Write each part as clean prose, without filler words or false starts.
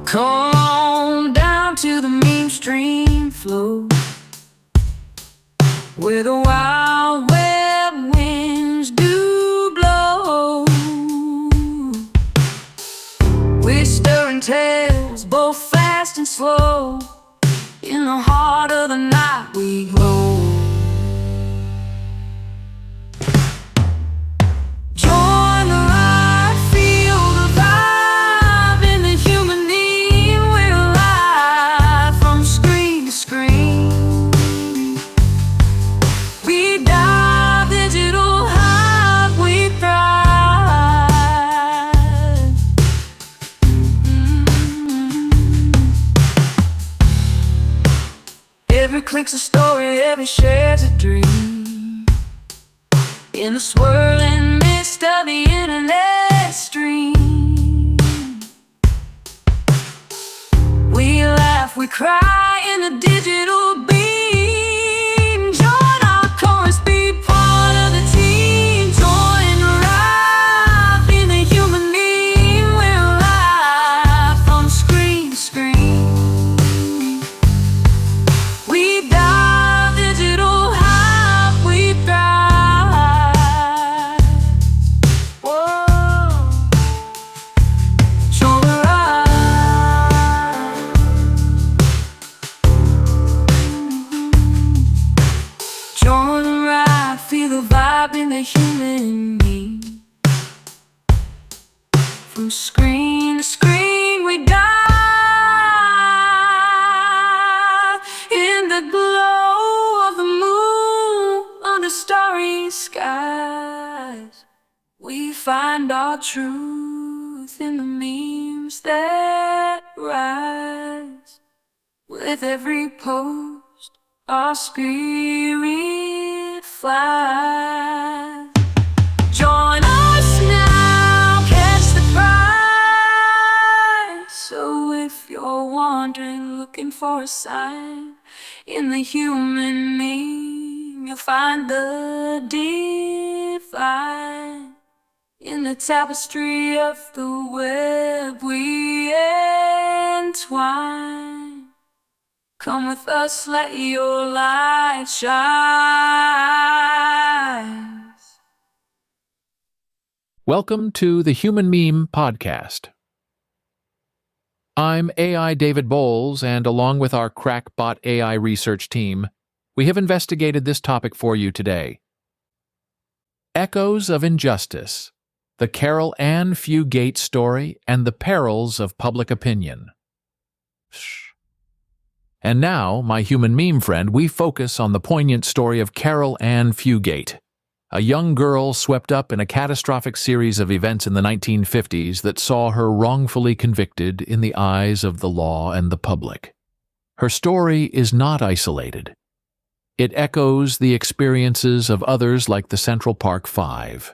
Come on down to the meme stream flow, where the wild web winds do blow. We're stirring tales, both fast and slow. In the heart of the night we glow. Join the ride, feel the vibe in the human need. We're live from screen to screen. We dive digital high, we thrive. Every click's a story, every share's a dream. In the swirling mist of the internet stream, we laugh, we cry in the digital beam. Join our chorus, be part of the team. Join the ride in the human meme. We're live from screen to screen. We dive digital high, we thrive. Whoa. Join the ride. Join the ride, feel the vibe in the human meme. From screen to screen we dive in the glow of the moon under starry skies. We find our truth in the memes that rise. With every post, our spirit flies. Join us now, catch the prize. So if you're wandering, looking for a sign, in the human meme, you'll find the divine. In the tapestry of the web we entwine. Come with us, let your light shine. Welcome to the Human Meme Podcast. I'm AI David Bowles, and along with our crackbot AI research team, we have investigated this topic for you today. Echoes of Injustice, the Caril Ann Fugate story, and the perils of public opinion. And now, my human meme friend, we focus on the poignant story of Caril Ann Fugate, a young girl swept up in a catastrophic series of events in the 1950s that saw her wrongfully convicted in the eyes of the law and the public. Her story is not isolated. It echoes the experiences of others like the Central Park Five,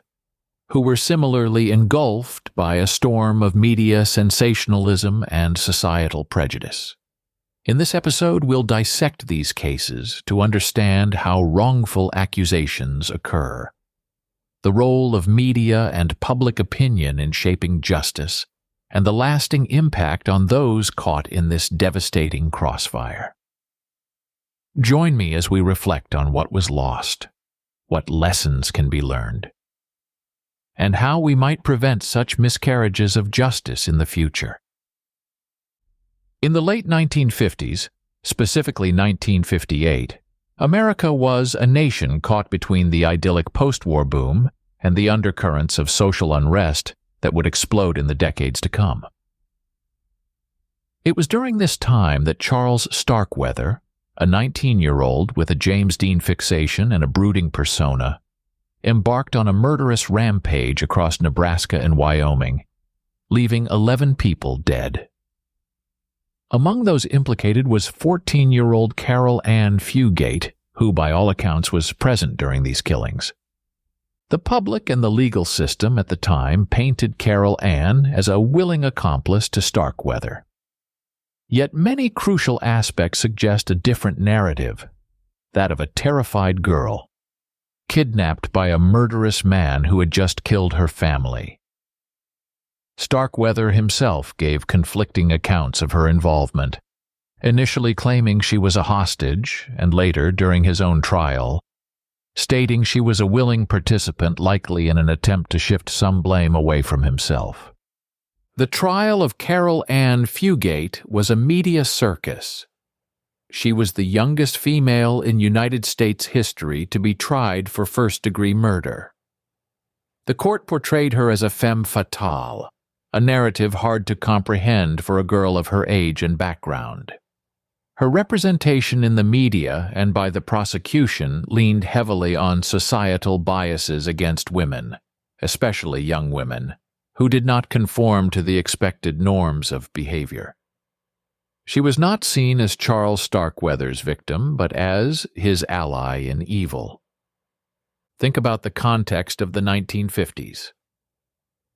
who were similarly engulfed by a storm of media sensationalism and societal prejudice. In this episode, we'll dissect these cases to understand how wrongful accusations occur, the role of media and public opinion in shaping justice, and the lasting impact on those caught in this devastating crossfire. Join me as we reflect on what was lost, what lessons can be learned, and how we might prevent such miscarriages of justice in the future. In the late 1950s, specifically 1958, America was a nation caught between the idyllic post-war boom and the undercurrents of social unrest that would explode in the decades to come. It was during this time that Charles Starkweather, a 19-year-old with a James Dean fixation and a brooding persona, embarked on a murderous rampage across Nebraska and Wyoming, leaving 11 people dead. Among those implicated was 14-year-old Caril Ann Fugate, who by all accounts was present during these killings. The public and the legal system at the time painted Caril Ann as a willing accomplice to Starkweather. Yet many crucial aspects suggest a different narrative, that of a terrified girl, kidnapped by a murderous man who had just killed her family. Starkweather himself gave conflicting accounts of her involvement, initially claiming she was a hostage and later, during his own trial, stating she was a willing participant, likely in an attempt to shift some blame away from himself. The trial of Caril Ann Fugate was a media circus. She was the youngest female in United States history to be tried for first-degree murder. The court portrayed her as a femme fatale, a narrative hard to comprehend for a girl of her age and background. Her representation in the media and by the prosecution leaned heavily on societal biases against women, especially young women, who did not conform to the expected norms of behavior. She was not seen as Charles Starkweather's victim, but as his ally in evil. Think about the context of the 1950s.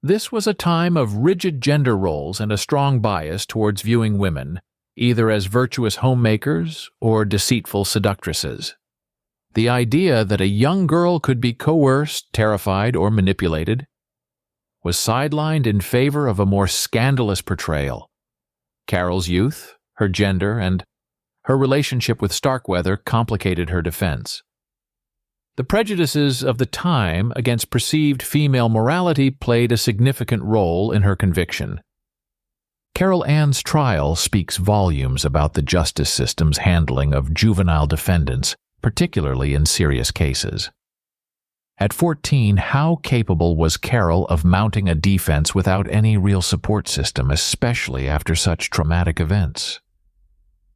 This was a time of rigid gender roles and a strong bias towards viewing women either as virtuous homemakers or deceitful seductresses. The idea that a young girl could be coerced, terrified, or manipulated was sidelined in favor of a more scandalous portrayal. Caril's youth, her gender, and her relationship with Starkweather complicated her defense. The prejudices of the time against perceived female morality played a significant role in her conviction. Caril Ann's trial speaks volumes about the justice system's handling of juvenile defendants, particularly in serious cases. At 14, how capable was Caril of mounting a defense without any real support system, especially after such traumatic events?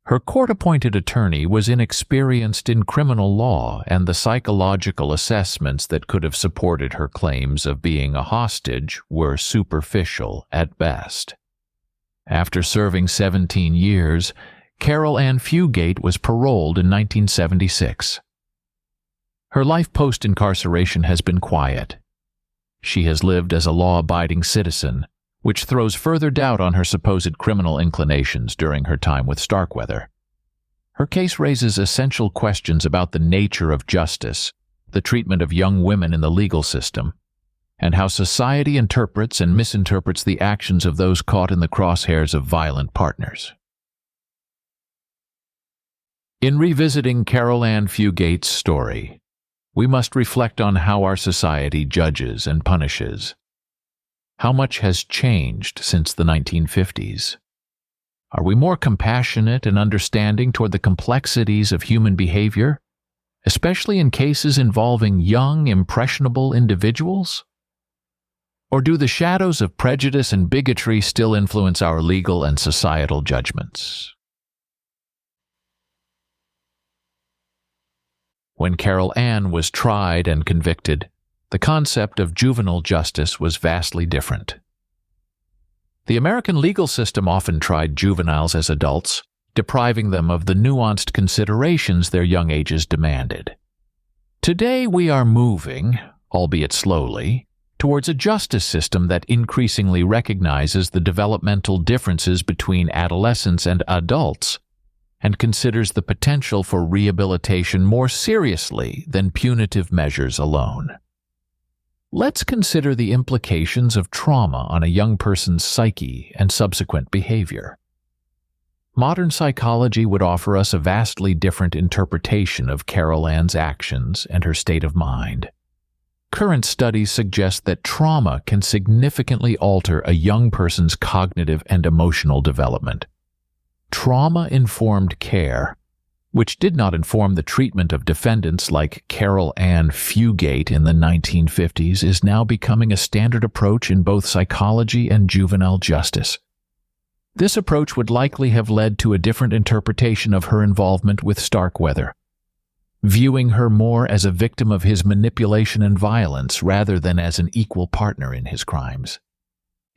Her court-appointed attorney was inexperienced in criminal law, and the psychological assessments that could have supported her claims of being a hostage were superficial at best. After serving 17 years, Caril Ann Fugate was paroled in 1976. Her life post-incarceration has been quiet. She has lived as a law-abiding citizen, which throws further doubt on her supposed criminal inclinations during her time with Starkweather. Her case raises essential questions about the nature of justice, the treatment of young women in the legal system, and how society interprets and misinterprets the actions of those caught in the crosshairs of violent partners. In revisiting Caril Ann Fugate's story, we must reflect on how our society judges and punishes. How much has changed since the 1950s? Are we more compassionate and understanding toward the complexities of human behavior, especially in cases involving young, impressionable individuals? Or do the shadows of prejudice and bigotry still influence our legal and societal judgments? When Caril Ann was tried and convicted, the concept of juvenile justice was vastly different. The American legal system often tried juveniles as adults, depriving them of the nuanced considerations their young ages demanded. Today we are moving, albeit slowly, towards a justice system that increasingly recognizes the developmental differences between adolescents and adults and considers the potential for rehabilitation more seriously than punitive measures alone. Let's consider the implications of trauma on a young person's psyche and subsequent behavior. Modern psychology would offer us a vastly different interpretation of Caril Ann's actions and her state of mind. Current studies suggest that trauma can significantly alter a young person's cognitive and emotional development. Trauma-informed care, which did not inform the treatment of defendants like Caril Ann Fugate in the 1950s, is now becoming a standard approach in both psychology and juvenile justice. This approach would likely have led to a different interpretation of her involvement with Starkweather, viewing her more as a victim of his manipulation and violence rather than as an equal partner in his crimes.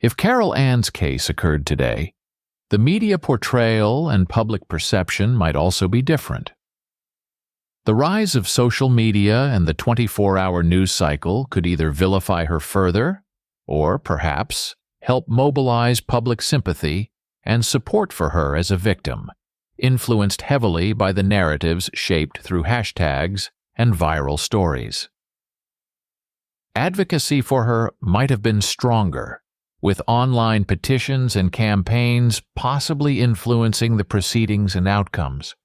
If Caril Ann's case occurred today, the media portrayal and public perception might also be different. The rise of social media and the 24-hour news cycle could either vilify her further or, perhaps, help mobilize public sympathy and support for her as a victim, influenced heavily by the narratives shaped through hashtags and viral stories. Advocacy for her might have been stronger, with online petitions and campaigns possibly influencing the proceedings and outcomes.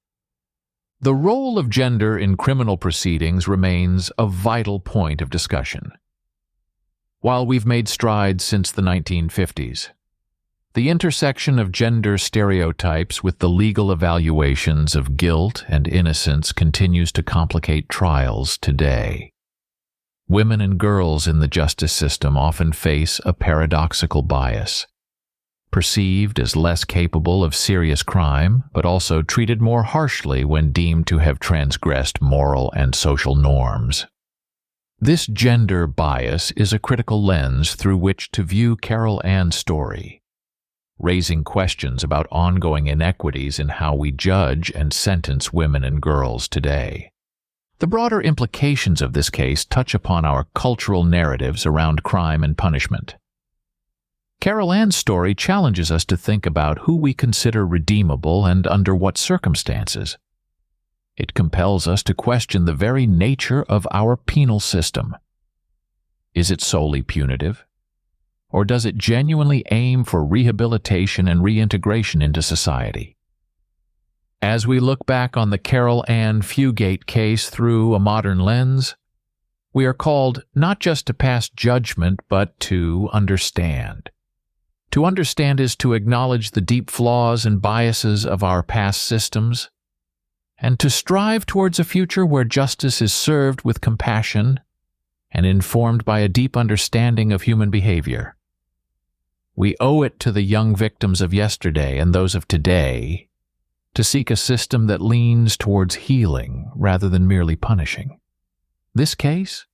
The role of gender in criminal proceedings remains a vital point of discussion. While we've made strides since the 1950s, the intersection of gender stereotypes with the legal evaluations of guilt and innocence continues to complicate trials today. Women and girls in the justice system often face a paradoxical bias, perceived as less capable of serious crime, but also treated more harshly when deemed to have transgressed moral and social norms. This gender bias is a critical lens through which to view Caril Ann's story, raising questions about ongoing inequities in how we judge and sentence women and girls today. The broader implications of this case touch upon our cultural narratives around crime and punishment. Caril Ann's story challenges us to think about who we consider redeemable and under what circumstances. It compels us to question the very nature of our penal system. Is it solely punitive? Or does it genuinely aim for rehabilitation and reintegration into society? As we look back on the Caril Ann Fugate case through a modern lens, we are called not just to pass judgment, but to understand. To understand is to acknowledge the deep flaws and biases of our past systems, and to strive towards a future where justice is served with compassion and informed by a deep understanding of human behavior. We owe it to the young victims of yesterday and those of today to seek a system that leans towards healing rather than merely punishing. This case,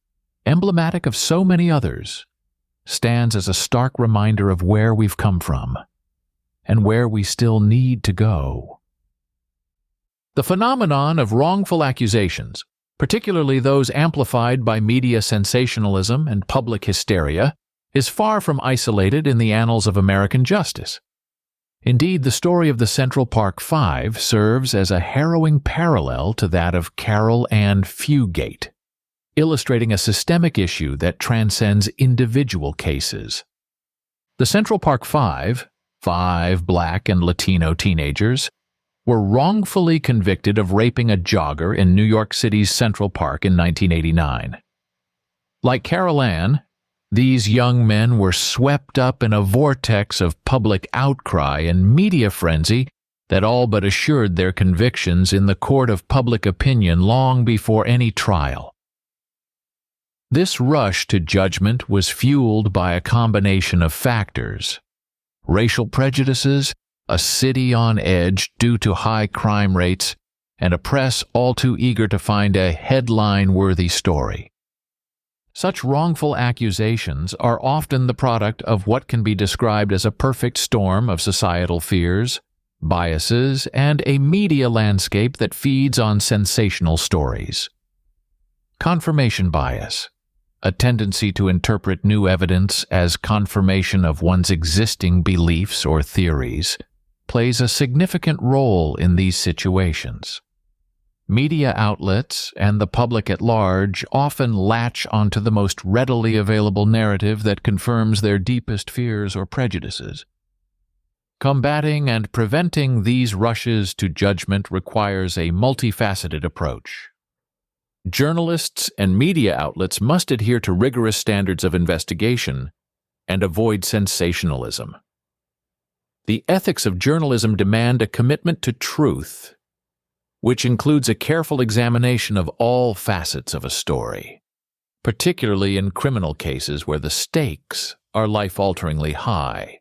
emblematic of so many others, stands as a stark reminder of where we've come from and where we still need to go. The phenomenon of wrongful accusations, particularly those amplified by media sensationalism and public hysteria, is far from isolated in the annals of American justice. Indeed, the story of the Central Park Five serves as a harrowing parallel to that of Caril Ann Fugate, illustrating a systemic issue that transcends individual cases. The Central Park Five, 5 Black and Latino teenagers, were wrongfully convicted of raping a jogger in New York City's Central Park in 1989. Like Caril Ann, these young men were swept up in a vortex of public outcry and media frenzy that all but assured their convictions in the court of public opinion long before any trial. This rush to judgment was fueled by a combination of factors: racial prejudices, a city on edge due to high crime rates, and a press all too eager to find a headline-worthy story. Such wrongful accusations are often the product of what can be described as a perfect storm of societal fears, biases, and a media landscape that feeds on sensational stories. Confirmation bias, a tendency to interpret new evidence as confirmation of one's existing beliefs or theories, plays a significant role in these situations. Media outlets and the public at large often latch onto the most readily available narrative that confirms their deepest fears or prejudices. Combating and preventing these rushes to judgment requires a multifaceted approach. Journalists and media outlets must adhere to rigorous standards of investigation and avoid sensationalism. The ethics of journalism demand a commitment to truth, which includes a careful examination of all facets of a story, particularly in criminal cases where the stakes are life-alteringly high.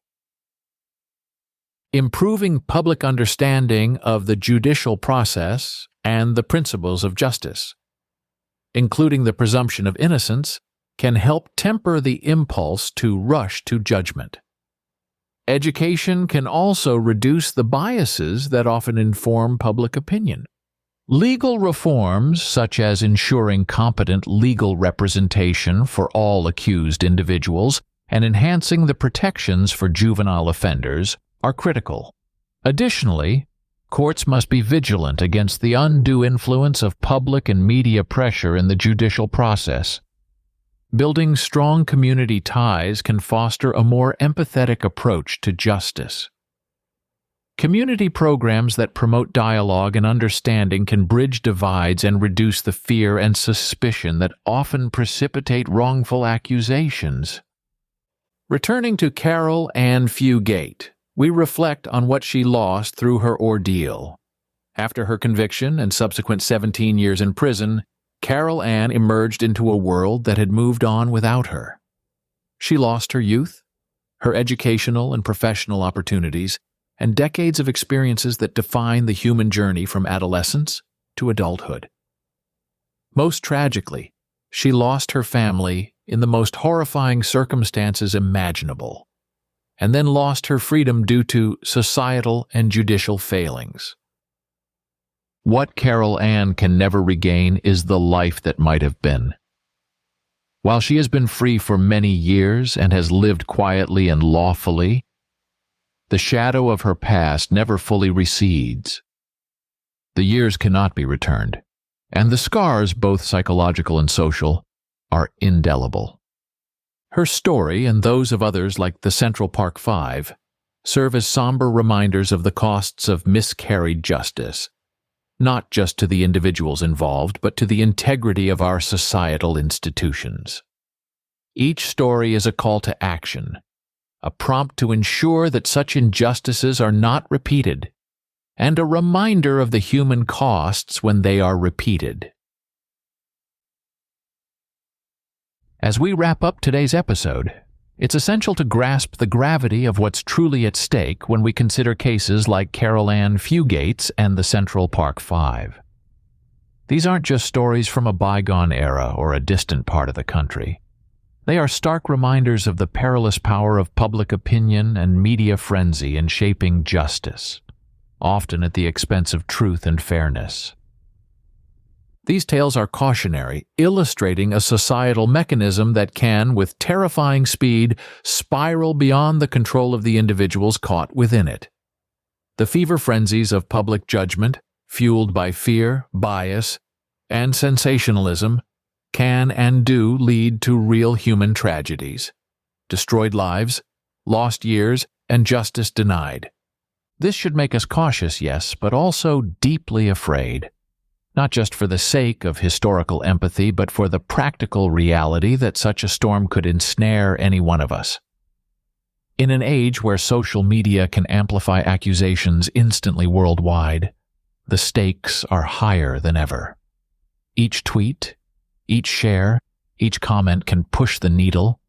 Improving public understanding of the judicial process and the principles of justice, including the presumption of innocence, can help temper the impulse to rush to judgment. Education can also reduce the biases that often inform public opinion. Legal reforms, such as ensuring competent legal representation for all accused individuals and enhancing the protections for juvenile offenders, are critical. Additionally, courts must be vigilant against the undue influence of public and media pressure in the judicial process. Building strong community ties can foster a more empathetic approach to justice. Community programs that promote dialogue and understanding can bridge divides and reduce the fear and suspicion that often precipitate wrongful accusations. Returning to Caril Ann Fugate, we reflect on what she lost through her ordeal. After her conviction and subsequent 17 years in prison, Caril Ann emerged into a world that had moved on without her. She lost her youth, her educational and professional opportunities, and decades of experiences that define the human journey from adolescence to adulthood. Most tragically, she lost her family in the most horrifying circumstances imaginable, and then lost her freedom due to societal and judicial failings. What Caril Ann can never regain is the life that might have been. While she has been free for many years and has lived quietly and lawfully, the shadow of her past never fully recedes. The years cannot be returned, and the scars, both psychological and social, are indelible. Her story, and those of others like the Central Park Five, serve as somber reminders of the costs of miscarried justice, not just to the individuals involved, but to the integrity of our societal institutions. Each story is a call to action, a prompt to ensure that such injustices are not repeated, and a reminder of the human costs when they are repeated. As we wrap up today's episode, it's essential to grasp the gravity of what's truly at stake when we consider cases like Caril Ann Fugate's and the Central Park Five. These aren't just stories from a bygone era or a distant part of the country. They are stark reminders of the perilous power of public opinion and media frenzy in shaping justice, often at the expense of truth and fairness. These tales are cautionary, illustrating a societal mechanism that can, with terrifying speed, spiral beyond the control of the individuals caught within it. The fever frenzies of public judgment, fueled by fear, bias, and sensationalism, can and do lead to real human tragedies: destroyed lives, lost years, and justice denied. This should make us cautious, yes, but also deeply afraid, not just for the sake of historical empathy, but for the practical reality that such a storm could ensnare any one of us. In an age where social media can amplify accusations instantly worldwide, the stakes are higher than ever. Each tweet, each share, each comment can push the needle,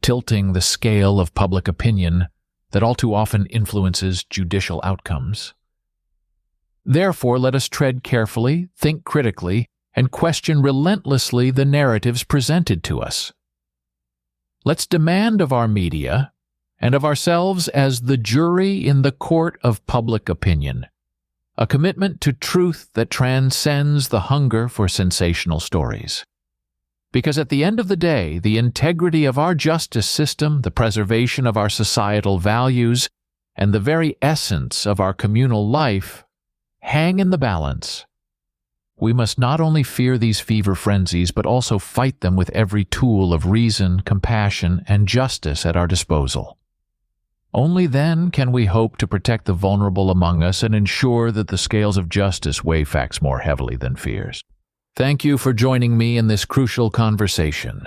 tilting the scale of public opinion that all too often influences judicial outcomes. Therefore, let us tread carefully, think critically, and question relentlessly the narratives presented to us. Let's demand of our media and of ourselves as the jury in the court of public opinion a commitment to truth that transcends the hunger for sensational stories. Because at the end of the day, the integrity of our justice system, the preservation of our societal values, and the very essence of our communal life hang in the balance. We must not only fear these fever frenzies, but also fight them with every tool of reason, compassion, and justice at our disposal. Only then can we hope to protect the vulnerable among us and ensure that the scales of justice weigh facts more heavily than fears. Thank you for joining me in this crucial conversation.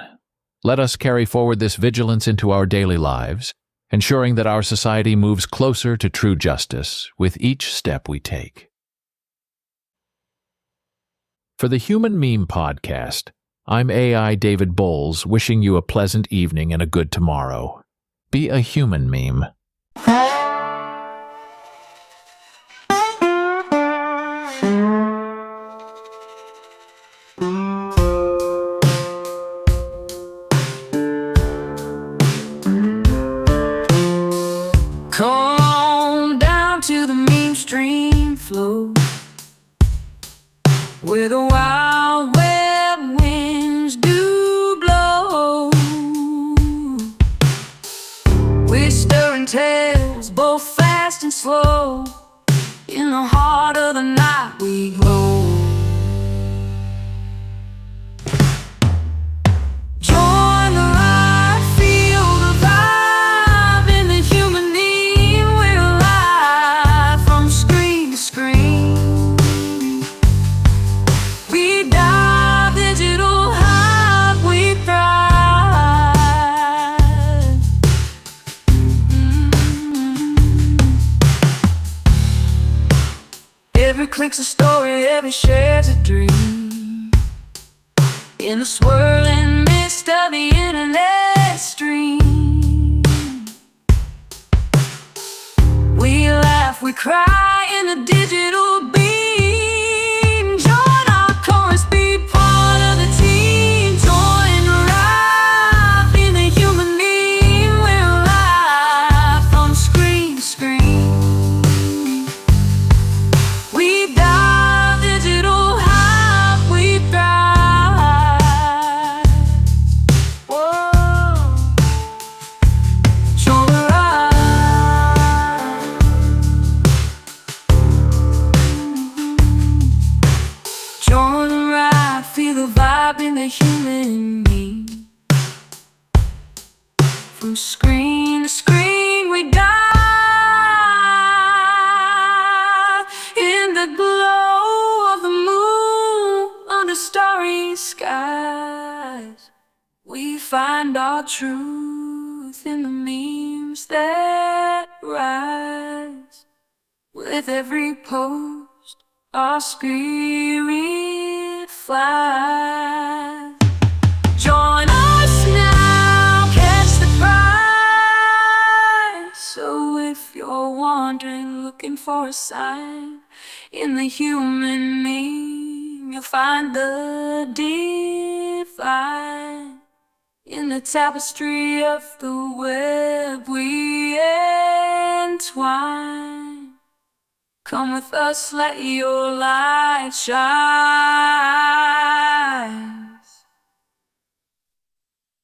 Let us carry forward this vigilance into our daily lives, ensuring that our society moves closer to true justice with each step we take. For the Human Meme Podcast, I'm AI David Bowles, wishing you a pleasant evening and a good tomorrow. Be a human meme. Come on down to the meme stream flow, where the wild web winds do blow. We're stirring tales, both fast and slow. In the heart of the night we glow. Join Every click's a story, every share's a dream. In the swirling mist of the internet stream, we laugh, we cry in the digital beam. Join our chorus, be part of the team. Join the ride, be the human meme. We're live from screen to screen. We dive digital hype, we thrive. Whoa. Join the ride. Join the ride, feel the vibe in the human meme. From screen to screen we dive in the glow of the moon under starry skies. We find our truth in the memes that rise. With every post, our spirit flies. Join us now, catch the prize. So if you're wandering, looking for a sign, in the human meme, you'll find the divine. In the tapestry of the web we entwine. Come with us, let your light shine.